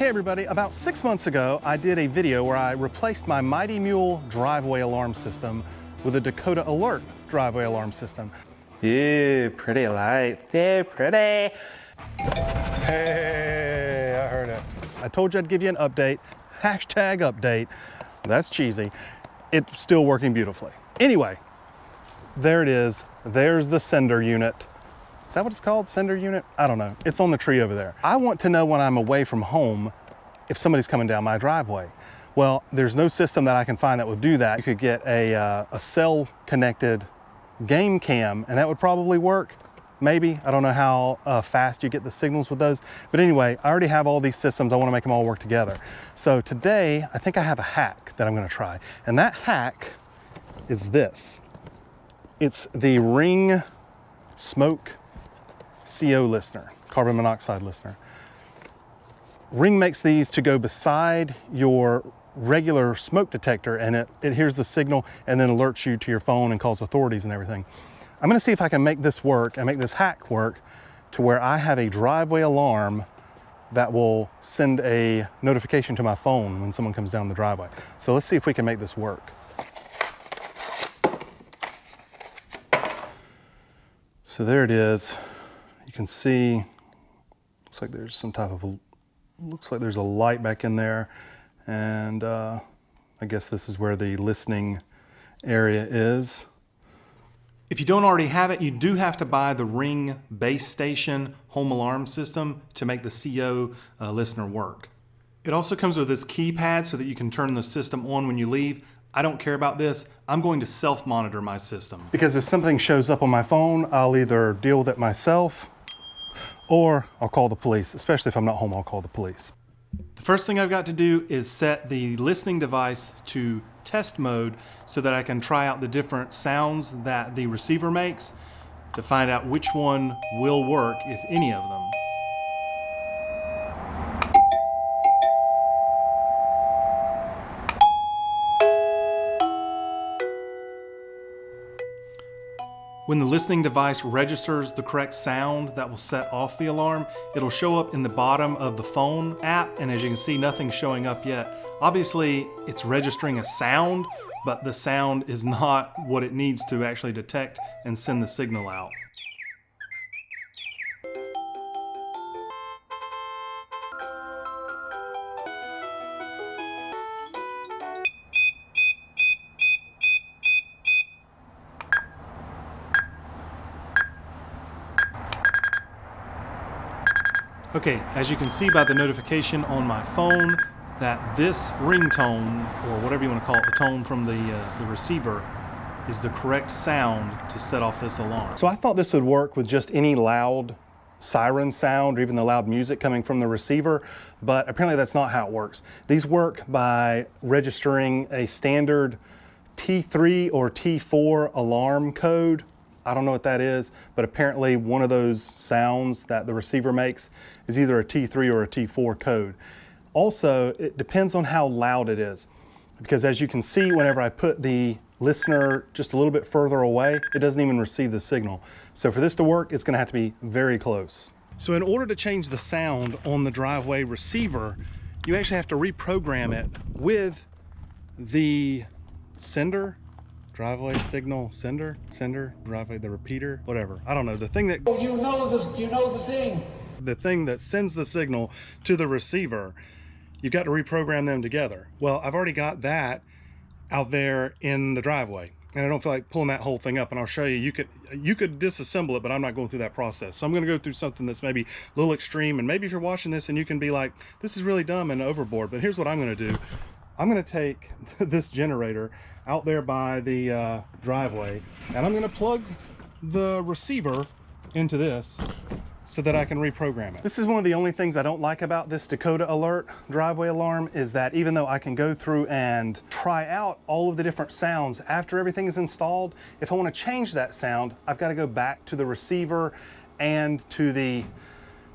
Hey everybody, about 6 months ago, I did a video where I replaced my Mighty Mule driveway alarm system with a Dakota Alert driveway alarm system. Ew, pretty lights, they're pretty. Hey, I heard it. I told you I'd give you an update, hashtag update. That's cheesy. It's still working beautifully. Anyway, there it is. There's the sender unit. Is that what it's called? Sender unit? I don't know. It's on the tree over there. I want to know when I'm away from home if somebody's coming down my driveway. Well, there's no system that I can find that would do that. You could get a cell connected game cam and that would probably work. Maybe. I don't know how fast you get the signals with those. But anyway, I already have all these systems. I want to make them all work together. So today, I think I have a hack that I'm going to try. And that hack is this. It's the Ring Smoke CO listener, carbon monoxide listener. Ring makes these to go beside your regular smoke detector, and it hears the signal and then alerts you to your phone and calls authorities and everything. I'm gonna see if I can make this work and make this hack work to where I have a driveway alarm that will send a notification to my phone when someone comes down the driveway. So let's see if we can make this work. So there it is. You can see, looks like there's some type of, looks like there's a light back in there. And I guess this is where the listening area is. If you don't already have it, you do have to buy the Ring base station home alarm system to make the CO listener work. It also comes with this keypad so that you can turn the system on when you leave. I don't care about this. I'm going to self-monitor my system. Because if something shows up on my phone, I'll either deal with it myself or I'll call the police. Especially if I'm not home, I'll call the police. The first thing I've got to do is set the listening device to test mode so that I can try out the different sounds that the receiver makes to find out which one will work, if any of them. When the listening device registers the correct sound that will set off the alarm, it'll show up in the bottom of the phone app, and as you can see, nothing's showing up yet. Obviously, it's registering a sound, but the sound is not what it needs to actually detect and send the signal out. Okay, as you can see by the notification on my phone, that this ringtone, or whatever you want to call it, the tone from the receiver, is the correct sound to set off this alarm. So I thought this would work with just any loud siren sound or even the loud music coming from the receiver, but apparently that's not how it works. These work by registering a standard T3 or T4 alarm code. I don't know what that is, but apparently one of those sounds that the receiver makes is either a T3 or a T4 code. Also, it depends on how loud it is, because as you can see, whenever I put the listener just a little bit further away, it doesn't even receive the signal. So for this to work, it's gonna have to be very close. So in order to change the sound on the driveway receiver, you actually have to reprogram it with the sender, driveway signal sender, driveway, the repeater, whatever. I don't know, the thing that... Oh, you know the thing. The thing that sends the signal to the receiver, you've got to reprogram them together. Well, I've already got that out there in the driveway, and I don't feel like pulling that whole thing up, and I'll show you. You could disassemble it, but I'm not going through that process. So I'm gonna go through something that's maybe a little extreme, and maybe if you're watching this and you can be like, this is really dumb and overboard, but here's what I'm gonna do. I'm gonna take this generator out there by the driveway, and I'm gonna plug the receiver into this so that I can reprogram it. This is one of the only things I don't like about this Dakota Alert driveway alarm, is that even though I can go through and try out all of the different sounds after everything is installed, if I want to change that sound, I've got to go back to the receiver and to the,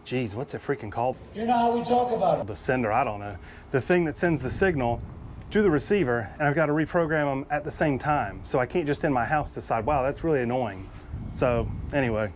geez, what's it freaking called? You know how we talk about it. The sender, I don't know. The thing that sends the signal to the receiver, and I've got to reprogram them at the same time. So I can't just in my house decide, wow, that's really annoying. So anyway.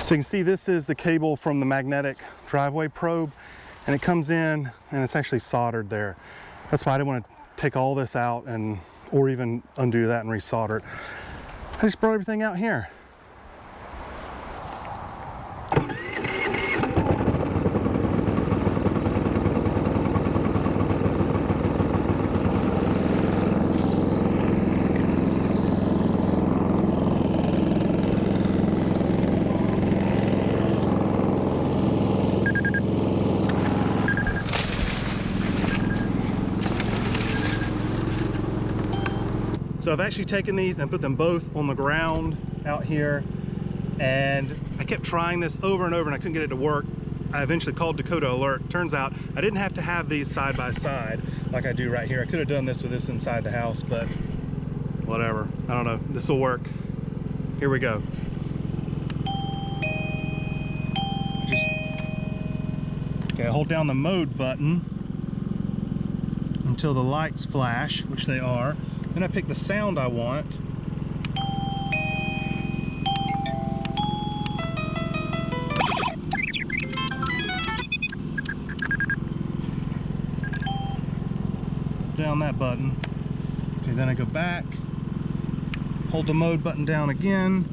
So you can see this is the cable from the magnetic driveway probe, and it comes in and it's actually soldered there. That's why I didn't want to take all this out and or even undo that and resolder it. I just brought everything out here. So I've actually taken these and put them both on the ground out here, and I kept trying this over and over and I couldn't get it to work. I eventually called Dakota Alert. Turns out I didn't have to have these side by side like I do right here. I could have done this with this inside the house, but whatever. I don't know, this will work. Here we go. Okay, hold down the mode button until the lights flash, which they are. Then I pick the sound I want. Down that button. Okay, then I go back, hold the mode button down again.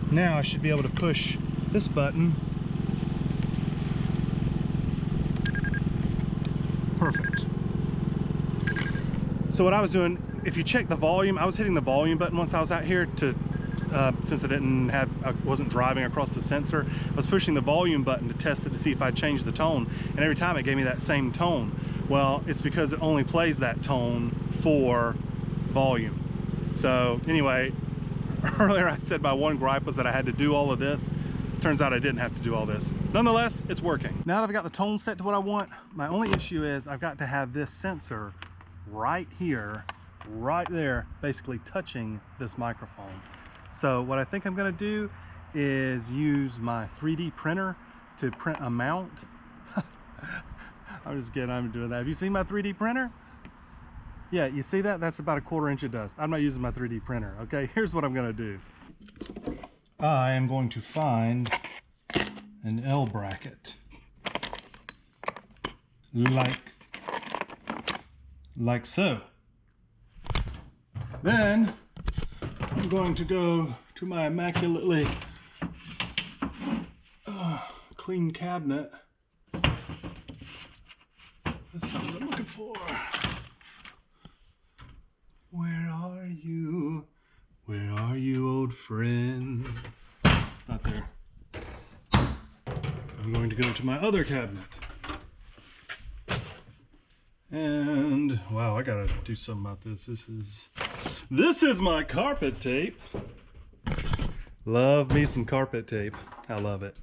Now I should be able to push this button. Perfect. So what I was doing, if you check the volume, I was hitting the volume button once I was out here to, since I wasn't driving across the sensor, I was pushing the volume button to test it to see if I changed the tone, and every time it gave me that same tone. Well, it's because it only plays that tone for volume. So anyway, earlier I said my one gripe was that I had to do all of this. Turns out I didn't have to do all this. Nonetheless, it's working. Now that I've got the tone set to what I want, my only issue is I've got to have this sensor right here, right there, basically touching this microphone. So what I think I'm gonna do is use my 3D printer to print a mount. I'm just kidding, I'm doing that. Have you seen my 3D printer? Yeah, you see that? That's about 1/4 inch of dust. I'm not using my 3D printer, okay? Here's what I'm gonna do. I am going to find an L bracket, like so. Then I'm going to go to my immaculately clean cabinet. That's not what I'm looking for. Where are you? Where are you, old friend? It's not there. I'm going to go to my other cabinet. And wow, I gotta do something about this. This is my carpet tape. Love me some carpet tape. I love it.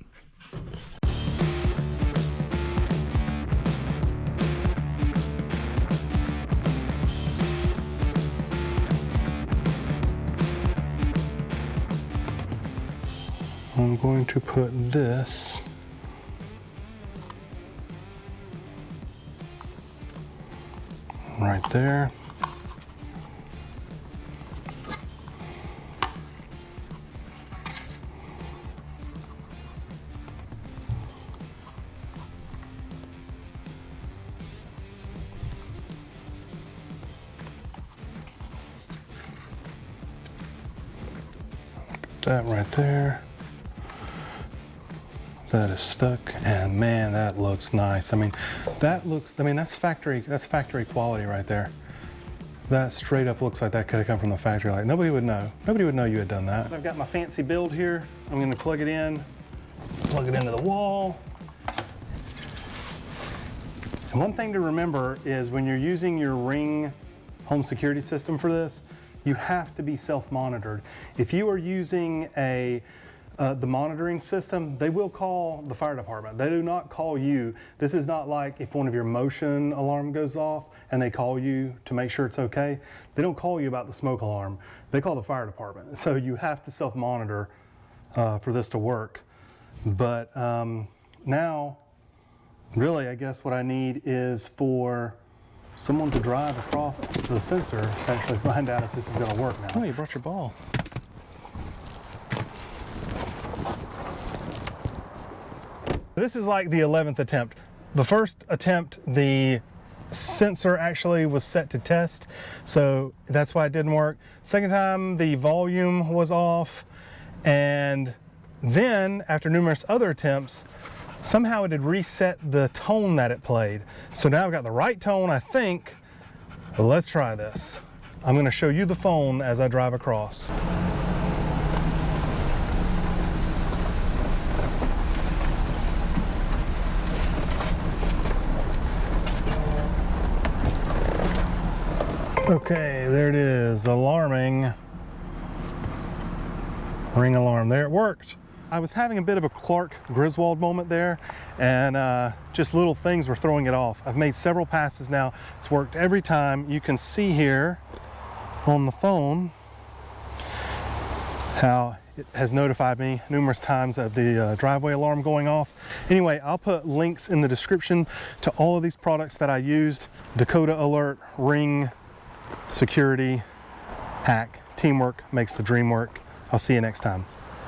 I'm going to put this right there. That right there. That is stuck, and man, that looks nice. I mean, that's factory quality right there. That straight up looks like that could have come from the factory. Like nobody would know. Nobody would know you had done that. I've got my fancy build here. I'm gonna plug it in, plug it into the wall. And one thing to remember is when you're using your Ring home security system for this, you have to be self-monitored. If you are using the monitoring system, they will call the fire department. They do not call you. This is not like if one of your motion alarm goes off and they call you to make sure it's okay. They don't call you about the smoke alarm. They call the fire department. So you have to self-monitor for this to work. But now, really, I guess what I need is for someone to drive across the sensor to actually find out if this is gonna work now. Oh, you brought your ball. This is like the 11th attempt. The first attempt, the sensor actually was set to test, so that's why it didn't work. Second time, the volume was off, and then after numerous other attempts, somehow it had reset the tone that it played. So now I've got the right tone, I think. Let's try this. I'm going to show you the phone as I drive across. Okay, there it is, alarming. Ring alarm, there it worked. I was having a bit of a Clark Griswold moment there, and just little things were throwing it off. I've made several passes now. It's worked every time. You can see here on the phone how it has notified me numerous times of the driveway alarm going off. Anyway, I'll put links in the description to all of these products that I used. Dakota Alert, Ring, Security, Hack. Teamwork makes the dream work. I'll see you next time.